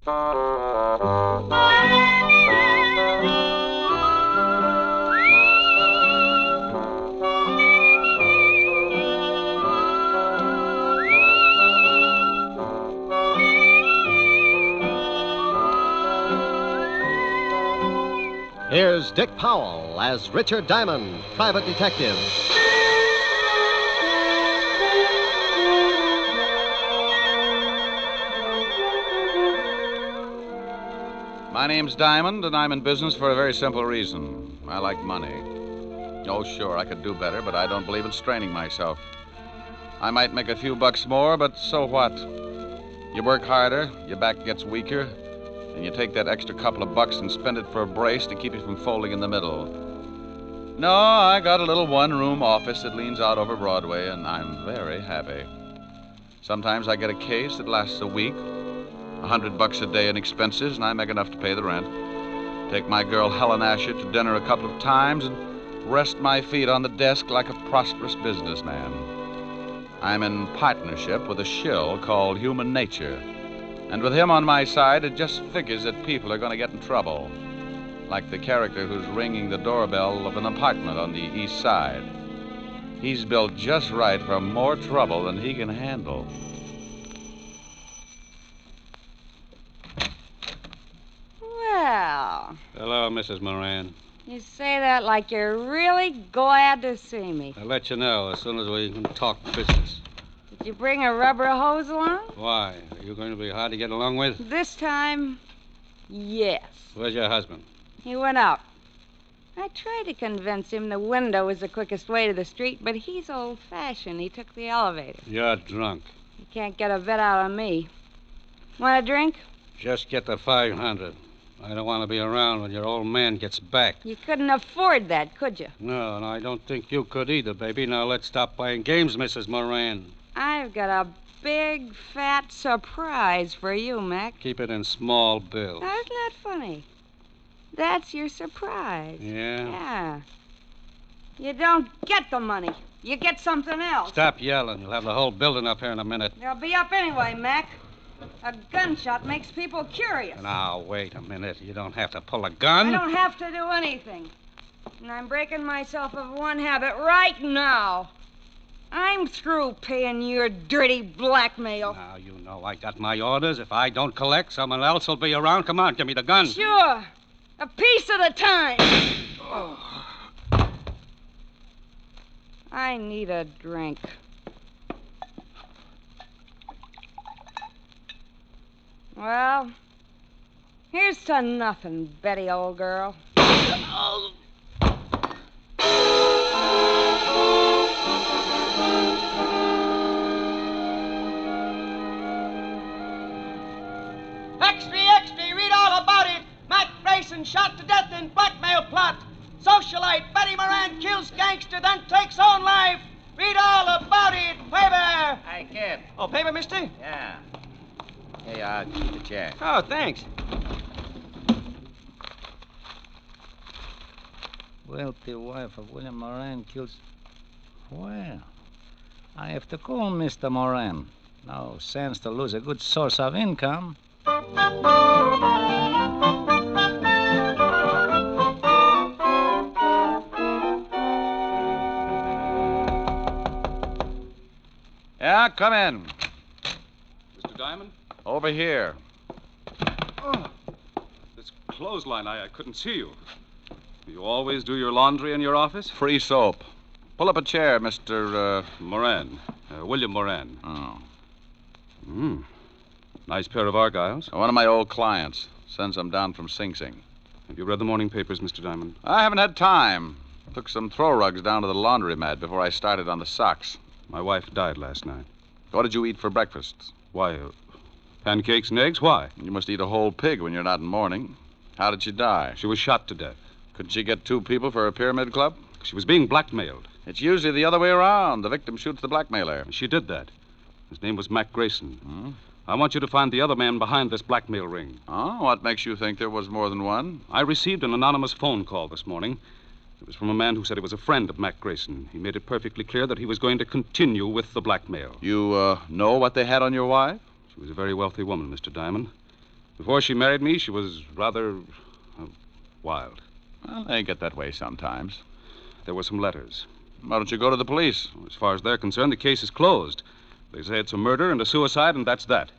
Here's Dick Powell as Richard Diamond, private detective. My name's Diamond, and I'm in business for a very simple reason. I like money. Oh, sure, I could do better, but I don't believe in straining myself. I might make a few bucks more, but so what? You work harder, your back gets weaker, and you take that extra couple of bucks and spend it for a brace to keep you from folding in the middle. No, I got a little one-room office that leans out over Broadway, and I'm very happy. Sometimes I get a case that lasts a week, $100 a day in expenses, and I make enough to pay the rent. Take my girl Helen Asher to dinner a couple of times and rest my feet on the desk like a prosperous businessman. I'm in partnership with a shill called Human Nature. And with him on my side, it just figures that people are going to get in trouble. Like the character who's ringing the doorbell of an apartment on the east side. He's built just right for more trouble than he can handle. Well. Hello, Mrs. Moran. You say that like you're really glad to see me. I'll let you know as soon as we can talk business. Did you bring a rubber hose along? Why? Are you going to be hard to get along with? This time, yes. Where's your husband? He went out. I tried to convince him the window was the quickest way to the street, but he's old-fashioned. He took the elevator. You're drunk. You can't get a bit out of me. Want a drink? Just get the 500. I don't want to be around when your old man gets back. You couldn't afford that, could you? No, and I don't think you could either, baby. Now let's stop playing games, Mrs. Moran. I've got a big, fat surprise for you, Mac. Keep it in small bills. Now, isn't that funny? That's your surprise. Yeah? Yeah. You don't get the money. You get something else. Stop yelling. You'll have the whole building up here in a minute. They'll be up anyway, Mac. A gunshot makes people curious. Now, wait a minute. You don't have to pull a gun. I don't have to do anything. And I'm breaking myself of one habit right now. I'm through paying your dirty blackmail. Now, you know I got my orders. If I don't collect, someone else will be around. Come on, give me the gun. Sure. A piece at a time. Oh. I need a drink. Well, here's to nothing, Betty, old girl. Extra, extra, read all about it. Mac Grayson shot to death in blackmail plot. Socialite Betty Moran kills gangster, then takes own life. Read all about it. Paper. Hey, kid. Oh, paper, mister? Yeah. Here you are. Keep the chair. Oh, thanks. Wealthy wife of William Moran kills... Well, I have to call Mr. Moran. No sense to lose a good source of income. Yeah, come in. Mr. Diamond? Over here. Oh, this clothesline, I couldn't see you. You always do your laundry in your office? Free soap. Pull up a chair, Mr. Moran. William Moran. Oh. Nice pair of Argyles. One of my old clients. Sends them down from Sing Sing. Have you read the morning papers, Mr. Diamond? I haven't had time. Took some throw rugs down to the laundromat before I started on the socks. My wife died last night. What did you eat for breakfast? Why, pancakes and eggs? Why? You must eat a whole pig when you're not in mourning. How did she die? She was shot to death. Couldn't she get 2 people for a pyramid club? She was being blackmailed. It's usually the other way around. The victim shoots the blackmailer. She did that. His name was Mac Grayson. I want you to find the other man behind this blackmail ring. Oh, what makes you think there was more than one? I received an anonymous phone call this morning. It was from a man who said he was a friend of Mac Grayson. He made it perfectly clear that he was going to continue with the blackmail. You know what they had on your wife? She was a very wealthy woman, Mr. Diamond. Before she married me, she was rather wild. Well, they get that way sometimes. There were some letters. Why don't you go to the police? As far as they're concerned, the case is closed. They say it's a murder and a suicide, and that's that.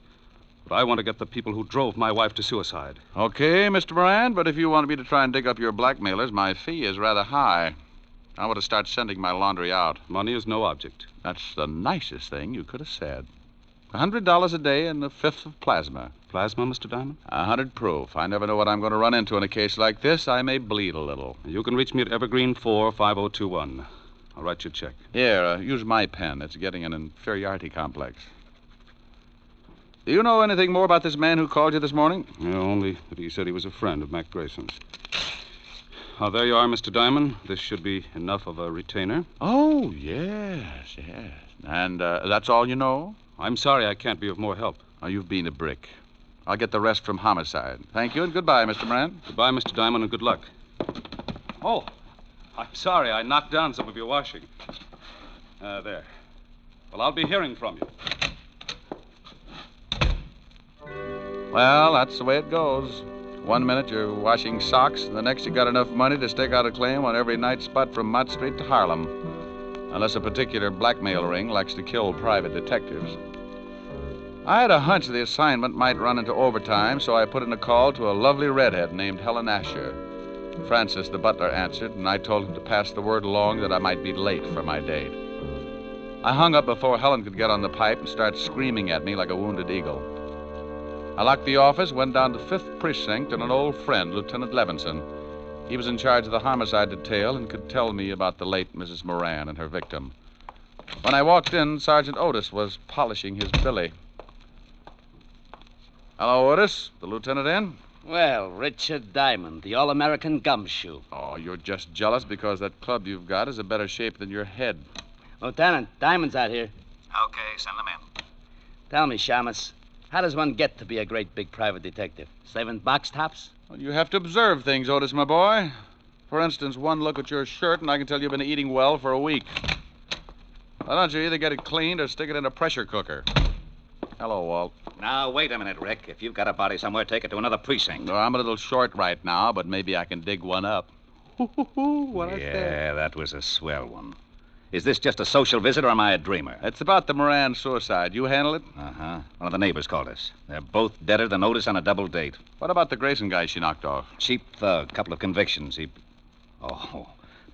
But I want to get the people who drove my wife to suicide. Okay, Mr. Moran, but if you want me to try and dig up your blackmailers, my fee is rather high. I want to start sending my laundry out. Money is no object. That's the nicest thing you could have said. $100 a day and a fifth of plasma. Plasma, Mr. Diamond? 100 proof. I never know what I'm going to run into in a case like this. I may bleed a little. You can reach me at Evergreen 45021. I'll write you a check. Here, use my pen. It's getting an inferiority complex. Do you know anything more about this man who called you this morning? Yeah, only that he said he was a friend of Mac Grayson's. There you are, Mr. Diamond. This should be enough of a retainer. Oh, yes. And that's all you know? I'm sorry I can't be of more help. Oh, you've been a brick. I'll get the rest from homicide. Thank you and goodbye, Mr. Moran. Goodbye, Mr. Diamond, and good luck. Oh, I'm sorry I knocked down some of your washing. There. Well, I'll be hearing from you. Well, that's the way it goes. 1 minute you're washing socks, and the next you got enough money to stake out a claim on every night spot from Mott Street to Harlem. Unless a particular blackmail ring likes to kill private detectives. I had a hunch the assignment might run into overtime, so I put in a call to a lovely redhead named Helen Asher. Francis, the butler, answered, and I told him to pass the word along that I might be late for my date. I hung up before Helen could get on the pipe and start screaming at me like a wounded eagle. I locked the office, went down to 5th Precinct, and an old friend, Lieutenant Levinson. He was in charge of the homicide detail and could tell me about the late Mrs. Moran and her victim. When I walked in, Sergeant Otis was polishing his billy. Hello, Otis. The lieutenant in? Well, Richard Diamond, the all-American gumshoe. Oh, you're just jealous because that club you've got is a better shape than your head. Lieutenant, Diamond's out here. Okay, send them in. Tell me, Shamus, how does one get to be a great big private detective? Slaving box tops? Well, you have to observe things, Otis, my boy. For instance, one look at your shirt, and I can tell you've been eating well for a week. Why don't you either get it cleaned or stick it in a pressure cooker? Hello, Walt. Now, wait a minute, Rick. If you've got a body somewhere, take it to another precinct. No, I'm a little short right now, but maybe I can dig one up. What I said. Yeah, that was a swell one. Is this just a social visit, or am I a dreamer? It's about the Moran suicide. You handle it? Uh-huh. One of the neighbors called us. They're both deader than Otis on a double date. What about the Grayson guy she knocked off? Cheap thug, couple of convictions. Oh,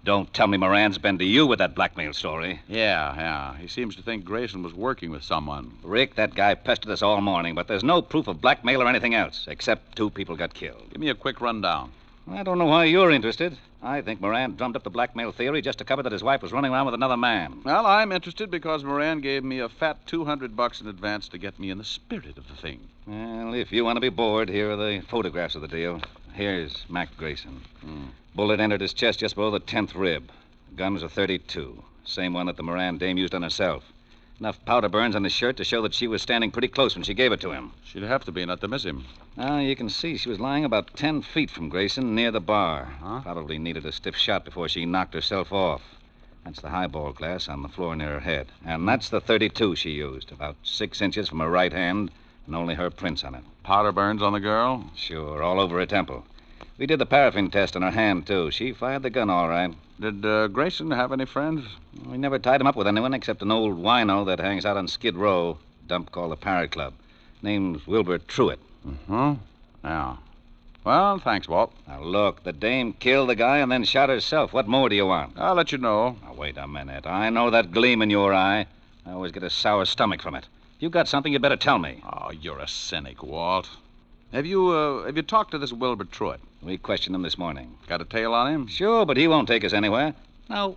don't tell me Moran's been to you with that blackmail story. Yeah. He seems to think Grayson was working with someone. Rick, that guy pestered us all morning, but there's no proof of blackmail or anything else, except 2 people got killed. Give me a quick rundown. I don't know why you're interested. I think Moran drummed up the blackmail theory just to cover that his wife was running around with another man. Well, I'm interested because Moran gave me a fat $200 in advance to get me in the spirit of the thing. Well, if you want to be bored, here are the photographs of the deal. Here's Mac Grayson. Bullet entered his chest just below the 10th rib. The gun was a .32. Same one that the Moran dame used on herself. Enough powder burns on his shirt to show that she was standing pretty close when she gave it to him. She'd have to be, not to miss him. Now, you can see she was lying about 10 feet from Grayson near the bar. Huh? Probably needed a stiff shot before she knocked herself off. That's the highball glass on the floor near her head. And that's the .32 she used, about 6 inches from her right hand, and only her prints on it. Powder burns on the girl? Sure, all over her temple. We did the paraffin test on her hand, too. She fired the gun all right. Did Grayson have any friends? We never tied him up with anyone except an old wino that hangs out on Skid Row, a dump called the Parrot Club. Name's Wilbur Truitt. Yeah. Well, thanks, Walt. Now, look, the dame killed the guy and then shot herself. What more do you want? I'll let you know. Now, wait a minute. I know that gleam in your eye. I always get a sour stomach from it. If you've got something, you'd better tell me. Oh, you're a cynic, Walt. Have you talked to this Wilbur Truitt? We questioned him this morning. Got a tail on him? Sure, but he won't take us anywhere. Now,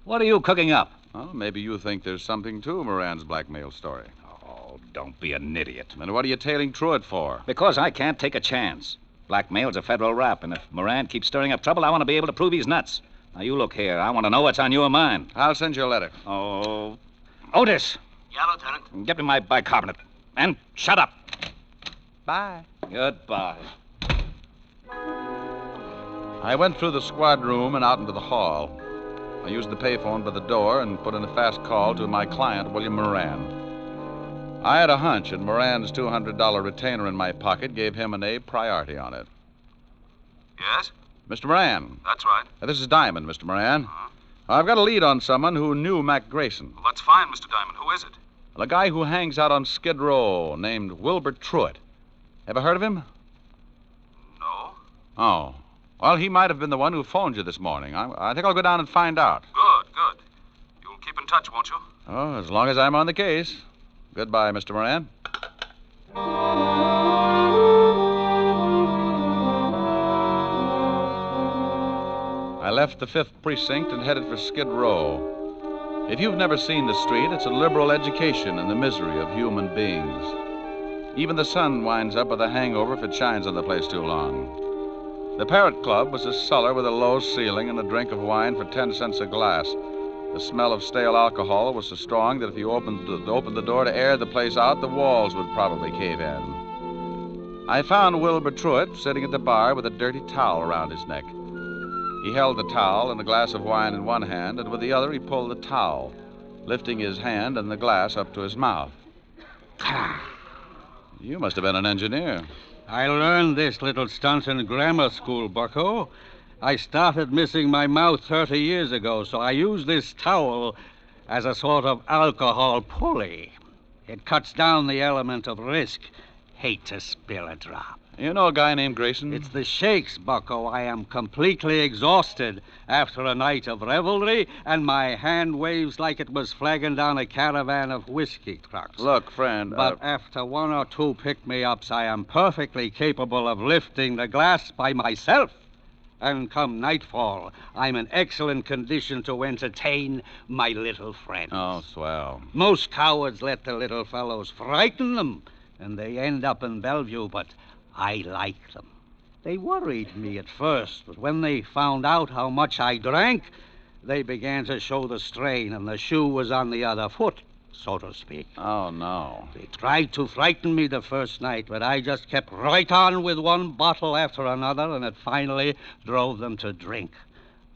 what are you cooking up? Well, maybe you think there's something to Moran's blackmail story. Oh, don't be an idiot. Then what are you tailing Truitt for? Because I can't take a chance. Blackmail's a federal rap, and if Moran keeps stirring up trouble, I want to be able to prove he's nuts. Now, you look here. I want to know what's on your mind. I'll send you a letter. Oh, Otis. Yeah, Lieutenant. Get me my bicarbonate. And shut up. Bye. Goodbye. I went through the squad room and out into the hall. I used the payphone by the door and put in a fast call to my client, William Moran. I had a hunch, and Moran's $200 retainer in my pocket gave him an A priority on it. Yes? Mr. Moran. That's right. This is Diamond, Mr. Moran. I've got a lead on someone who knew Mac Grayson. Well, that's fine, Mr. Diamond. Who is it? A guy who hangs out on Skid Row named Wilbur Truitt. Ever heard of him? No. Oh. Well, he might have been the one who phoned you this morning. I think I'll go down and find out. Good, good. You'll keep in touch, won't you? Oh, as long as I'm on the case. Goodbye, Mr. Moran. I left the 5th Precinct and headed for Skid Row. If you've never seen the street, it's a liberal education in the misery of human beings. Even the sun winds up with a hangover if it shines on the place too long. The Parrot Club was a cellar with a low ceiling and a drink of wine for 10 cents a glass. The smell of stale alcohol was so strong that if you opened the door to air the place out, the walls would probably cave in. I found Wilbur Truitt sitting at the bar with a dirty towel around his neck. He held the towel and a glass of wine in one hand, and with the other he pulled the towel, lifting his hand and the glass up to his mouth. You must have been an engineer. I learned this little stunt in grammar school, bucko. I started missing my mouth 30 years ago, so I use this towel as a sort of alcohol pulley. It cuts down the element of risk. Hate to spill a drop. You know a guy named Grayson? It's the shakes, bucko. I am completely exhausted after a night of revelry, and my hand waves like it was flagging down a caravan of whiskey trucks. Look, friend... But after 1 or 2 pick-me-ups, I am perfectly capable of lifting the glass by myself. And come nightfall, I'm in excellent condition to entertain my little friends. Oh, swell. Most cowards let the little fellows frighten them, and they end up in Bellevue, but I like them. They worried me at first, but when they found out how much I drank, they began to show the strain, and the shoe was on the other foot, so to speak. Oh, no. They tried to frighten me the first night, but I just kept right on with one bottle after another, and it finally drove them to drink.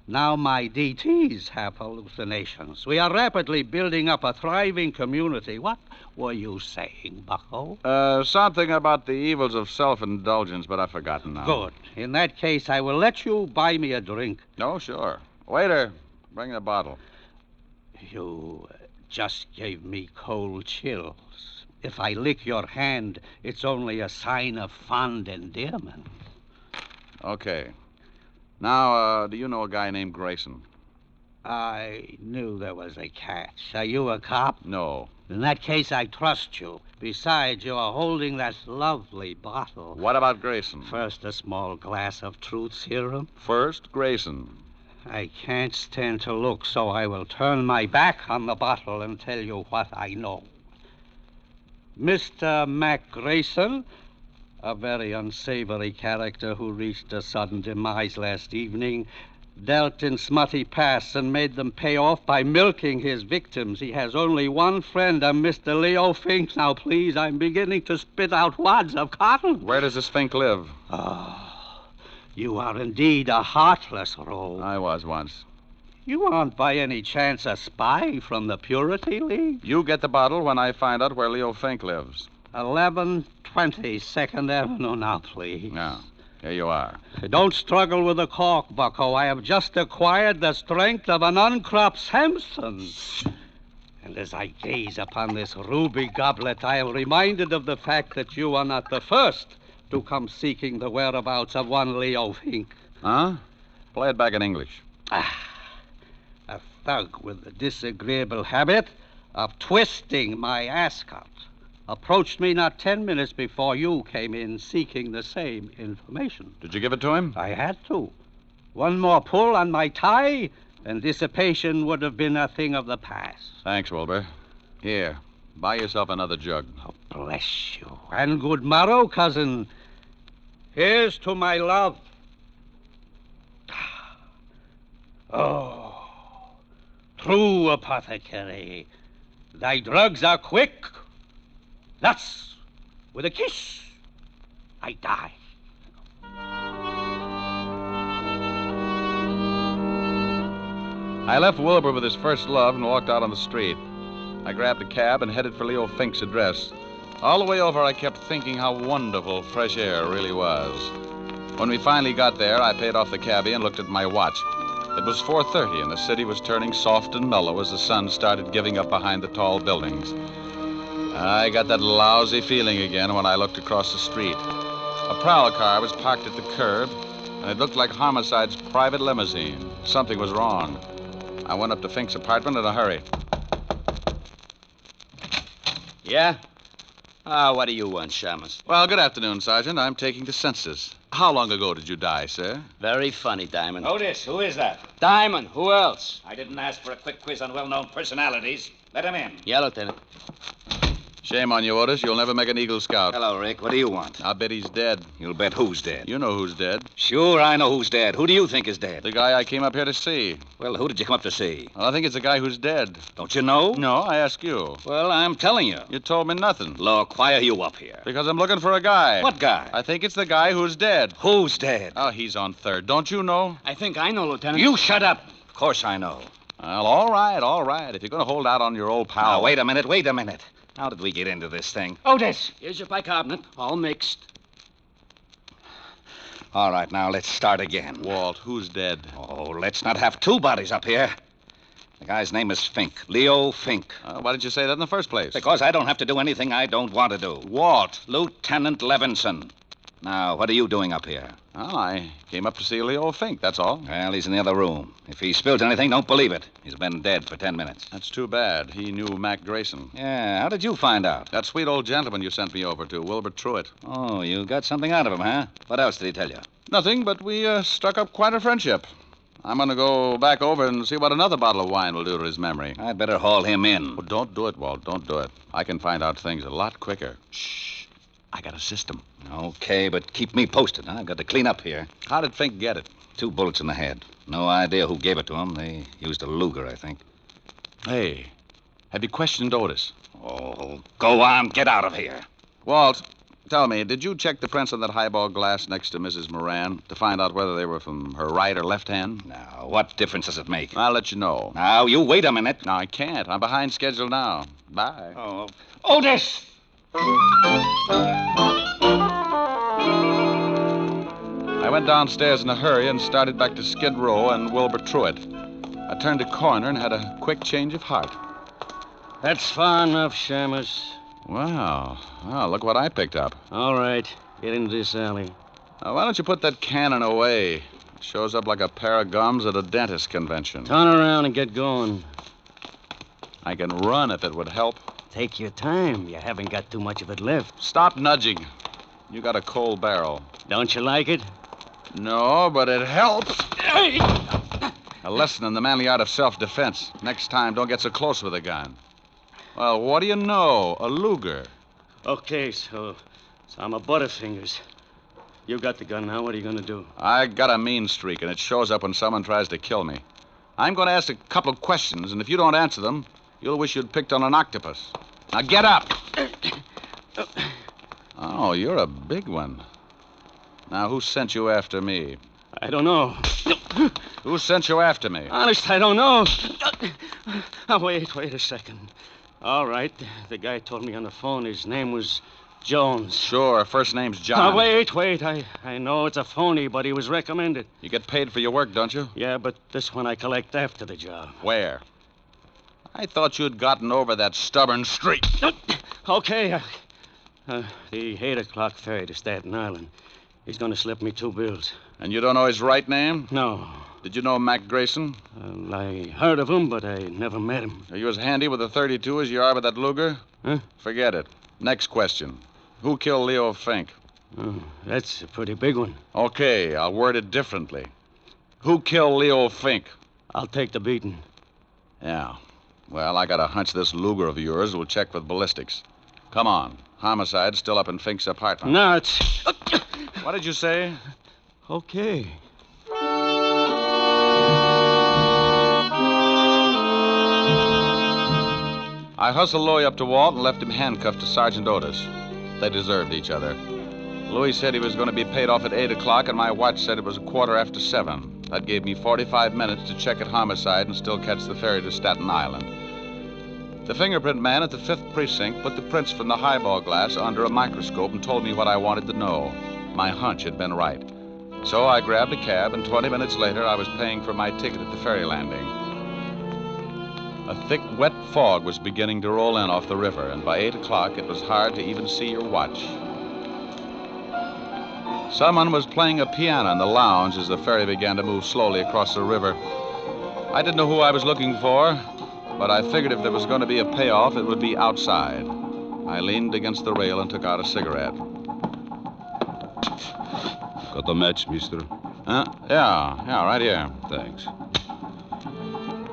Now my DTs have hallucinations. We are rapidly building up a thriving community. What were you saying, bucko? Something about the evils of self-indulgence, but I've forgotten now. Good. In that case, I will let you buy me a drink. Oh, sure. Waiter, bring the bottle. You just gave me cold chills. If I lick your hand, it's only a sign of fond endearment. Okay. Now, do you know a guy named Grayson? I knew there was a catch. Are you a cop? No. In that case, I trust you. Besides, you are holding that lovely bottle. What about Grayson? First, a small glass of truth serum. First, Grayson. I can't stand to look, so I will turn my back on the bottle and tell you what I know. Mr. Mac Grayson, a very unsavory character who reached a sudden demise last evening, dealt in smutty pasts and made them pay off by milking his victims. He has only one friend, a Mr. Leo Fink. Now, please, I'm beginning to spit out wads of cotton. Where does this Fink live? Oh, you are indeed a heartless rogue. I was once. You aren't by any chance a spy from the Purity League? You get the bottle when I find out where Leo Fink lives. 1120 2nd Avenue now, please. Now, here you are. Don't struggle with the cork, bucko. I have just acquired the strength of an uncropped Samson. And as I gaze upon this ruby goblet, I am reminded of the fact that you are not the first to come seeking the whereabouts of one Leo Fink. Huh? Play it back in English. A thug with the disagreeable habit of twisting my ascot approached me not 10 minutes before you came in seeking the same information. Did you give it to him? I had to. One more pull on my tie, and dissipation would have been a thing of the past. Thanks, Wilbur. Here, buy yourself another jug. Oh, bless you. And good morrow, cousin. Here's to my love. Oh, true apothecary. Thy drugs are quick. Thus, with a kiss, I die. I left Wilbur with his first love and walked out on the street. I grabbed a cab and headed for Leo Fink's address. All the way over, I kept thinking how wonderful fresh air really was. When we finally got there, I paid off the cabbie and looked at my watch. It was 4:30, and the city was turning soft and mellow as the sun started giving up behind the tall buildings. I got that lousy feeling again when I looked across the street. A prowl car was parked at the curb, and it looked like Homicide's private limousine. Something was wrong. I went up to Fink's apartment in a hurry. Yeah? What do you want, Shamus? Well, good afternoon, Sergeant. I'm taking the census. How long ago did you die, sir? Very funny, Diamond. Otis, who is that? Diamond, who else? I didn't ask for a quick quiz on well-known personalities. Let him in. Yeah, Lieutenant. Shame on you, Otis. You'll never make an Eagle Scout. Hello, Rick. What do you want? I'll bet he's dead. You'll bet who's dead. You know who's dead. Sure, I know who's dead. Who do you think is dead? The guy I came up here to see. Well, who did you come up to see? Well, I think it's the guy who's dead. Don't you know? No, I ask you. Well, I'm telling you. You told me nothing. Look, why are you up here? Because I'm looking for a guy. What guy? I think it's the guy who's dead. Who's dead? Oh, he's on third. Don't you know? I think I know, Lieutenant. You shut up. Of course I know. Well, all right. If you're going to hold out on your old pal. Now, wait a minute. How did we get into this thing? Otis! Here's your bicarbonate, all mixed. All right, now let's start again. Walt, who's dead? Oh, let's not have two bodies up here. The guy's name is Fink. Leo Fink. Why didn't you say that in the first place? Because I don't have to do anything I don't want to do. Walt. Lieutenant Levinson. Now, what are you doing up here? Well, I came up to see Leo Fink, that's all. Well, he's in the other room. If he spilled anything, don't believe it. He's been dead for 10 minutes. That's too bad. He knew Mac Grayson. Yeah, how did you find out? That sweet old gentleman you sent me over to, Wilbur Truitt. Oh, you got something out of him, huh? What else did he tell you? Nothing, but we struck up quite a friendship. I'm going to go back over and see what another bottle of wine will do to his memory. I'd better haul him in. Well, don't do it, Walt. Don't do it. I can find out things a lot quicker. Shh. I got a system. Okay, but keep me posted. I've got to clean up here. How did Fink get it? 2 bullets in the head. No idea who gave it to him. They used a Luger, I think. Hey, have you questioned Otis? Oh, go on. Get out of here. Walt, tell me, did you check the prints on that highball glass next to Mrs. Moran to find out whether they were from her right or left hand? Now, what difference does it make? I'll let you know. Now, you wait a minute. No, I can't. I'm behind schedule now. Bye. Oh, Otis! I went downstairs in a hurry and started back to Skid Row and Wilbur Truitt. I turned a corner and had a quick change of heart. That's far enough, Shamus. Wow. Well, look what I picked up. All right, get into this alley. Now, why don't you put that cannon away? It shows up like a pair of gums at a dentist convention. Turn around and get going. I can run if it would help. Take your time. You haven't got too much of it left. Stop nudging. You got a cold barrel. Don't you like it? No, but it helps. A lesson in the manly art of self-defense. Next time, don't get so close with a gun. Well, what do you know? A Luger. Okay, so I'm a Butterfingers. You got the gun now. What are you going to do? I got a mean streak, and it shows up when someone tries to kill me. I'm going to ask a couple of questions, and if you don't answer them, you'll wish you'd picked on an octopus. Now get up! Oh, you're a big one. Now, who sent you after me? I don't know. Who sent you after me? Honest, I don't know. Oh, wait a second. All right, the guy told me on the phone his name was Jones. Sure, first name's John. Oh, wait. I know it's a phony, but he was recommended. You get paid for your work, don't you? Yeah, but this one I collect after the job. Where? I thought you'd gotten over that stubborn streak. Okay. The 8 o'clock ferry to Staten Island. He's going to slip me 2 bills. And you don't know his right name? No. Did you know Mac Grayson? I heard of him, but I never met him. Are you as handy with a .32 as you are with that Luger? Huh? Forget it. Next question. Who killed Leo Fink? Oh, that's a pretty big one. Okay, I'll word it differently. Who killed Leo Fink? I'll take the beating. Yeah. Well, I got a hunch this Luger of yours will check with ballistics. Come on. Homicide's still up in Fink's apartment. No, it's... What did you say? Okay. I hustled Louie up to Walt and left him handcuffed to Sergeant Otis. They deserved each other. Louie said he was going to be paid off at 8 o'clock, and my watch said it was 7:15. That gave me 45 minutes to check at Homicide and still catch the ferry to Staten Island. The fingerprint man at the 5th precinct put the prints from the highball glass under a microscope and told me what I wanted to know. My hunch had been right. So I grabbed a cab, and 20 minutes later, I was paying for my ticket at the ferry landing. A thick, wet fog was beginning to roll in off the river, and by 8 o'clock, it was hard to even see your watch. Someone was playing a piano in the lounge as the ferry began to move slowly across the river. I didn't know who I was looking for, but I figured if there was going to be a payoff, it would be outside. I leaned against the rail and took out a cigarette. Got the match, mister? Yeah, right here. Thanks.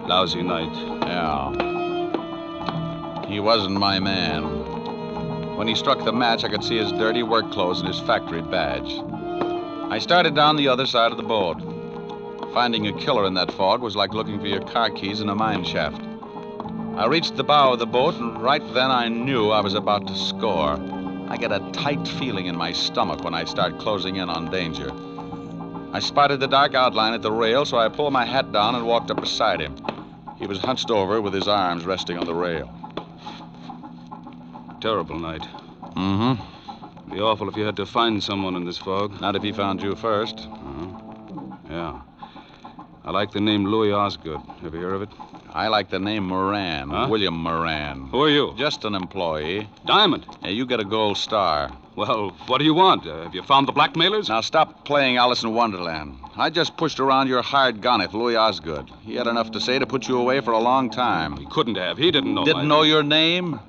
Lousy night. Yeah. He wasn't my man. When he struck the match, I could see his dirty work clothes and his factory badge. I started down the other side of the boat. Finding a killer in that fog was like looking for your car keys in a mine shaft. I reached the bow of the boat, and right then I knew I was about to score. I get a tight feeling in my stomach when I start closing in on danger. I spotted the dark outline at the rail, so I pulled my hat down and walked up beside him. He was hunched over with his arms resting on the rail. Terrible night. Mm-hmm. Be awful if you had to find someone in this fog. Not if he found you first. Yeah. I like the name Louis Osgood. Ever hear of it? I like the name Moran, Huh? William Moran. Who are you? Just an employee. Diamond. Yeah, you get a gold star. Well, what do you want? Have you found the blackmailers? Now stop playing Alice in Wonderland. I just pushed around your hired gun at Louis Osgood. He had enough to say to put you away for a long time. He couldn't have. He didn't know. Didn't know your name?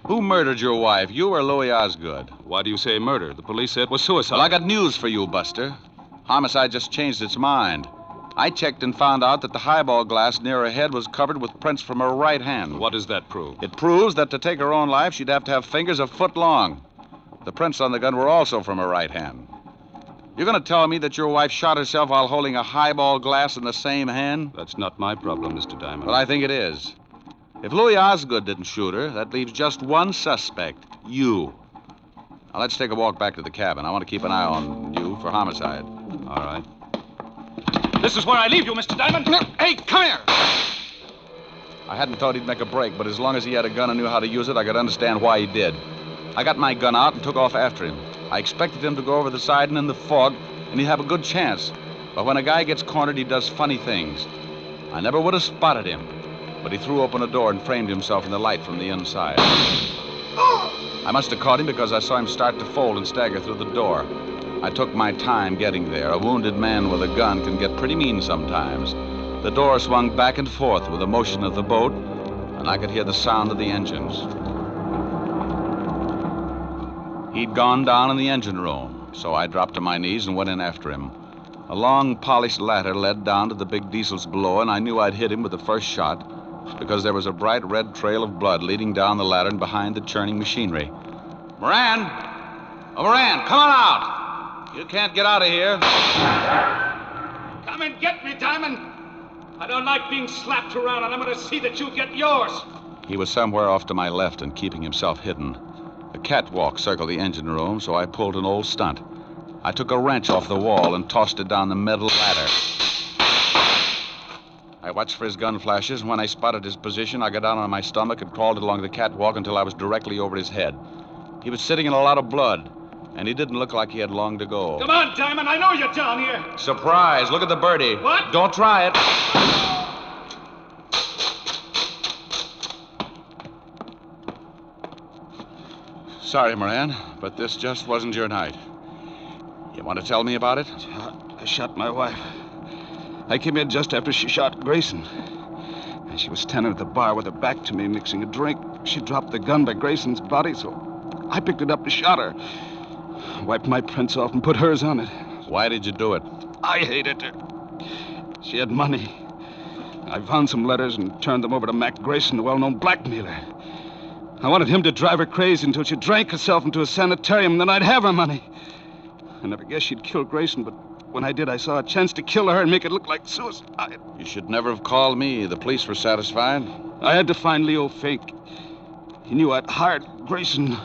Who murdered your wife, you or Louis Osgood? Why do you say murder? The police said it was suicide. Well, I got news for you, Buster. Homicide just changed its mind. I checked and found out that the highball glass near her head was covered with prints from her right hand. What does that prove? It proves that to take her own life, she'd have to have fingers a foot long. The prints on the gun were also from her right hand. You're going to tell me that your wife shot herself while holding a highball glass in the same hand? That's not my problem, Mr. Diamond. Well, I think it is. If Louis Osgood didn't shoot her, that leaves just one suspect, you. Now, let's take a walk back to the cabin. I want to keep an eye on you for homicide. All right. This is where I leave you, Mr. Diamond. Hey, come here! I hadn't thought he'd make a break, but as long as he had a gun and knew how to use it, I could understand why he did. I got my gun out and took off after him. I expected him to go over the side and in the fog, and he'd have a good chance. But when a guy gets cornered, he does funny things. I never would have spotted him, but he threw open a door and framed himself in the light from the inside. I must have caught him because I saw him start to fold and stagger through the door. I took my time getting there. A wounded man with a gun can get pretty mean sometimes. The door swung back and forth with the motion of the boat, and I could hear the sound of the engines. He'd gone down in the engine room, so I dropped to my knees and went in after him. A long, polished ladder led down to the big diesels below, and I knew I'd hit him with the first shot because there was a bright red trail of blood leading down the ladder and behind the churning machinery. Moran! Oh, Moran, come on out! You can't get out of here. Come and get me, Diamond. I don't like being slapped around, and I'm going to see that you get yours. He was somewhere off to my left and keeping himself hidden. A catwalk circled the engine room, so I pulled an old stunt. I took a wrench off the wall and tossed it down the metal ladder. I watched for his gun flashes, and when I spotted his position, I got down on my stomach and crawled along the catwalk until I was directly over his head. He was sitting in a lot of blood, and he didn't look like he had long to go. Come on, Diamond. I know you're down here. Surprise. Look at the birdie. What? Don't try it. Sorry, Moran, but this just wasn't your night. You want to tell me about it? I shot my wife. I came in just after she shot Grayson. And she was standing at the bar with her back to me, mixing a drink. She dropped the gun by Grayson's body, so I picked it up and shot her. Wiped my prints off and put hers on it. Why did you do it? I hated her. She had money. I found some letters and turned them over to Mac Grayson, the well-known blackmailer. I wanted him to drive her crazy until she drank herself into a sanitarium, and then I'd have her money. I never guessed she'd kill Grayson, but when I did, I saw a chance to kill her and make it look like suicide. You should never have called me. The police were satisfied. I had to find Leo Fink. He knew I'd hired Grayson,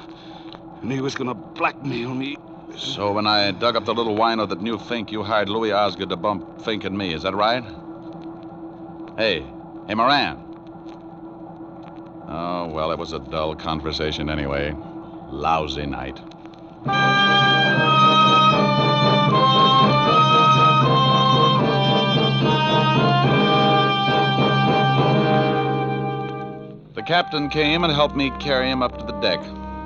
and he was going to blackmail me. So when I dug up the little wino that knew Fink, you hired Louis Osgood to bump Fink and me. Is that right? Hey, Moran. Oh, well, it was a dull conversation anyway. Lousy night. The captain came and helped me carry him up to the deck.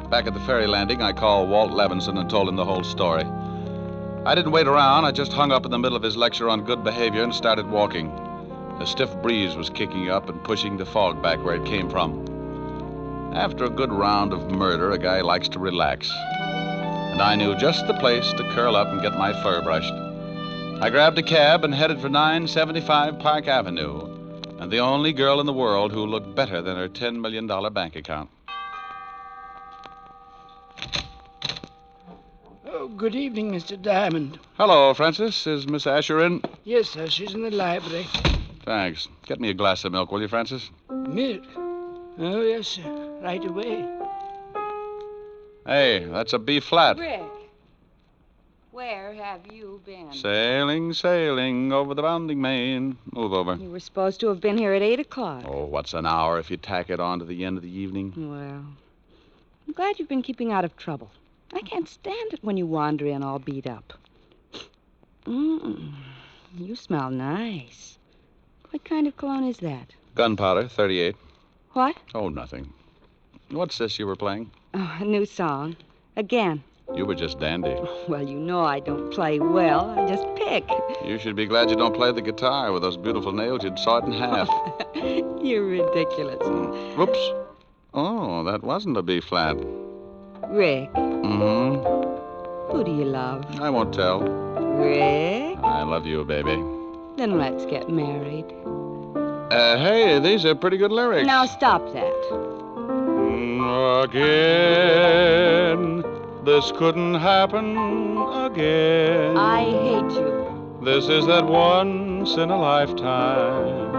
Back at the ferry landing, I called Walt Levinson and told him the whole story. I didn't wait around. I just hung up in the middle of his lecture on good behavior and started walking. A stiff breeze was kicking up and pushing the fog back where it came from. After a good round of murder, a guy likes to relax. And I knew just the place to curl up and get my fur brushed. I grabbed a cab and headed for 975 Park Avenue, and the only girl in the world who looked better than her $10 million bank account. Oh, good evening, Mr. Diamond. Hello, Francis. Is Miss Asher in? Yes, sir. She's in the library. Thanks. Get me a glass of milk, will you, Francis? Milk? Oh, yes, sir. Right away. Hey, that's a B flat. Rick, where have you been? Sailing, sailing over the bounding main. Move over. You were supposed to have been here at 8 o'clock. Oh, what's an hour if you tack it on to the end of the evening? Well, I'm glad you've been keeping out of trouble. I can't stand it when you wander in all beat up. You smell nice. What kind of cologne is that? Gunpowder, 38. What? Oh, nothing. What's this you were playing? Oh, a new song. Again. You were just dandy. Well, you know I don't play well. I just pick. You should be glad you don't play the guitar. With those beautiful nails, you'd saw it in half. You're ridiculous. Whoops. Oh, that wasn't a B flat. Rick, Mm-hmm. who do you love? I won't tell. Rick? I love you, baby. Then let's get married. Hey, these are pretty good lyrics. Now stop that. Again, this couldn't happen again. I hate you. This is that once in a lifetime.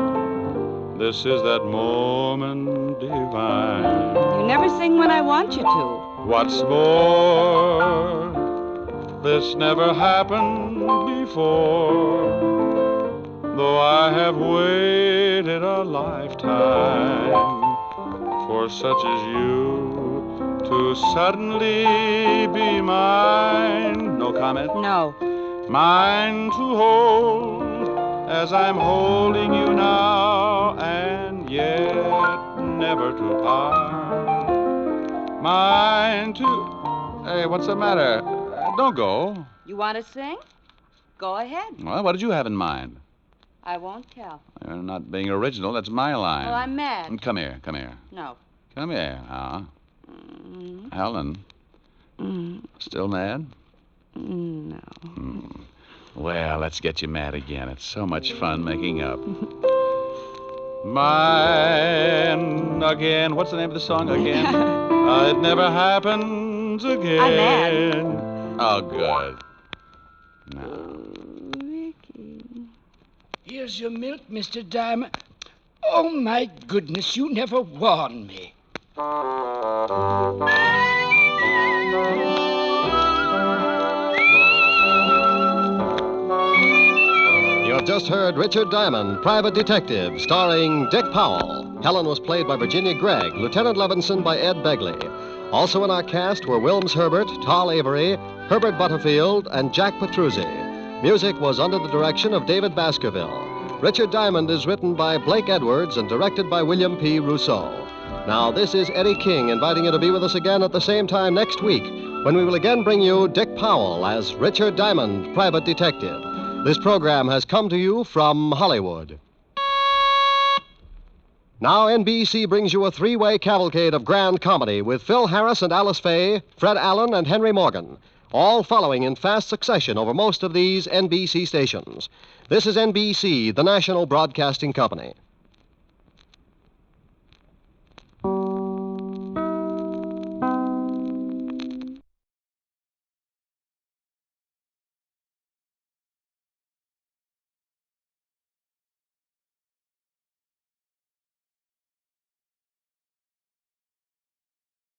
This is that moment divine. You never sing when I want you to. What's more, this never happened before. Though I have waited a lifetime for such as you to suddenly be mine. No comment? No. Mine to hold as I'm holding you now, and yet never to part. Mine to... Hey, what's the matter? Don't go. You want to sing? Go ahead. Well, what did you have in mind? I won't tell. You're not being original. That's my line. Well, I'm mad. Come here, come here. No. Come here, Helen. Still mad? No. Well, let's get you mad again. It's so much fun making up. Mine again. What's the name of the song again? It never happens again. I'm mad. Oh, good. No. Ricky. Here's your milk, Mr. Diamond. Oh, my goodness, you never warned me. You have just heard Richard Diamond, Private Detective, starring Dick Powell. Helen was played by Virginia Gregg, Lieutenant Levinson by Ed Begley. Also in our cast were Wilms Herbert, Tal Avery, Herbert Butterfield, and Jack Petruzzi. Music was under the direction of David Baskerville. Richard Diamond is written by Blake Edwards and directed by William P. Rousseau. Now, this is Eddie King inviting you to be with us again at the same time next week, when we will again bring you Dick Powell as Richard Diamond, Private Detective. This program has come to you from Hollywood. Now, NBC brings you a three-way cavalcade of grand comedy with Phil Harris and Alice Faye, Fred Allen and Henry Morgan, all following in fast succession over most of these NBC stations. This is NBC, the national broadcasting company.